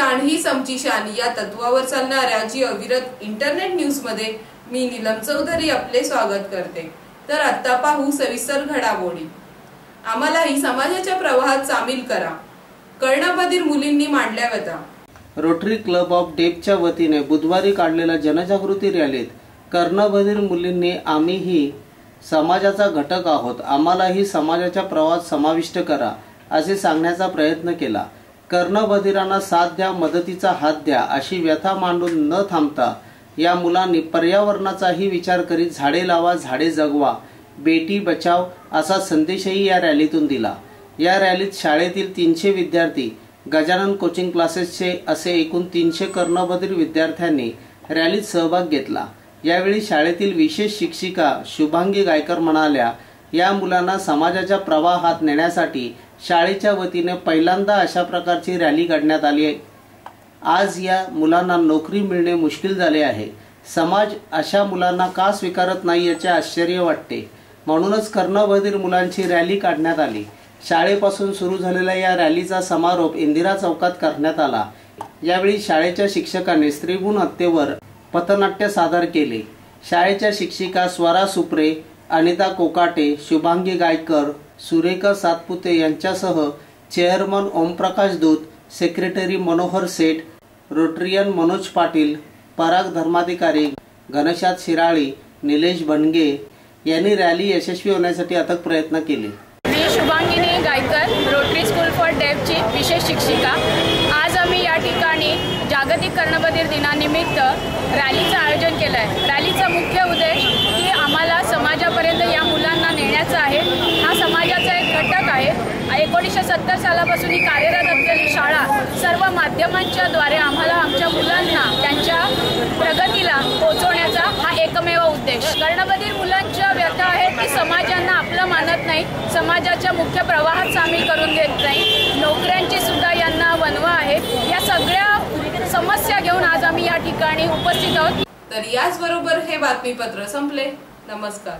शान ही समची शान या तत्वावर चालणाऱ्या जी अविरत इंटरनेट न्यूज मध्ये मी नीलम चौधरी आपले स्वागत करते। तर आता पाहू सविस्तर घडामोडी। आम्हालाही समाजाच्या प्रवाहात सामील करा, कर्णबधीर मुलींनी मांडल्या व्यथा। रोटरी क्लब ऑफ डेपच्या वतीने बुधवारी काढलेल्या जनजागृती रॅलीत कर्णबधीर मुलींनी आम्हीही समाजाचा घटक आहोत, आम्हालाही समाजाच्या प्रवाहात समाविष्ट करा असे सांगण्याचा प्रयत्न केला। कर्णबधिरांना साथ द्या, मदतीचा हात द्या अशी व्यथा मांडून न थांबता या मुलांनी पर्यावरणाचाही विचार करीत झाडे लावा, झाडे जगवा, बेटी बचाव असा संदेशही या रॅलीतून दिला। या रॅलीत शाळेतील 300 विद्यार्थी, गजानन कोचिंग क्लासेसचे असे एकूण 300 कर्णबधीर विद्यार्थ्यांनी रॅलीत सहभाग घेतला। यावेळी शाळेतील विशेष शिक्षिका शुभांगी गायकर म्हणाल्या, या मुलांना समाजाच्या प्रवाहात नेण्यासाठी शाळेच्या वतीने पहिल्यांदा अशा प्रकारची रॅली काढण्यात आली आहे। आज या मुलांना नोकरी मिळणे मुश्किल झाले आहे, समाज अशा मुलांना का स्वीकारत नाही याचे आश्चर्य वाटते, म्हणूनच कर्णबधीर मुलांची रॅली काढण्यात आली। शाळेपासून सुरू झालेल्या या रॅलीचा समारोप इंदिरा चौकात करण्यात आला। यावेळी शाळेच्या शिक्षकांनी स्त्रीभ्रूण हत्येवर पथनाट्य सादर केले। शाळेच्या शिक्षिका स्वरा सुप्रे, अनिता कोकाटे, शुभांगी गायकर, सुरेखा सातपुते यांच्यासह chairman Omprakash Doot, secretary Manohar Seth, Rotarian Manoj Patil, Parag Dharmadhikari, Ghanshyam Shirali, Nilesh Banage यांनी रॅली यशस्वी होण्यासाठी अथक प्रयत्न केले। मी Shubhangini Gaikar, Rotary school for डेफची विशेष शिक्षिका। आज आम्ही या ठिकाणी जागतिक कर्णबधीर दिनानिमित्त रॅलीचं आयोजन केलं आहे। रॅलीचा मुख्य उद्देश की आम्हाला समाजापर्यंत या मुलांना नेण्याचा आहे। हा समाजाचा एक घटक आहे। 1970 सालापासून ही कार्यरत असलेली शाळा सर्व माध्यमांच्या द्वारे आम्हाला आमच्या मुलांना त्यांच्या प्रगतीला पोहोचवण्याचा हा एकमेव उद्देश। कर्णबधीर मुलांच्या व्यथा आहेत की समाजांना आपलं मानत नाही, समाजाच्या मुख्य प्रवाहात सामील करून घेत नाही, नोकऱ्यांची सुद्धा यांना वणवा आहे। या सगळ्या समस्या घेऊन आज आम्ही या ठिकाणी उपस्थित आहोत। तर याच बरोबर हे बातमीपत्र संपले। नमस्कार।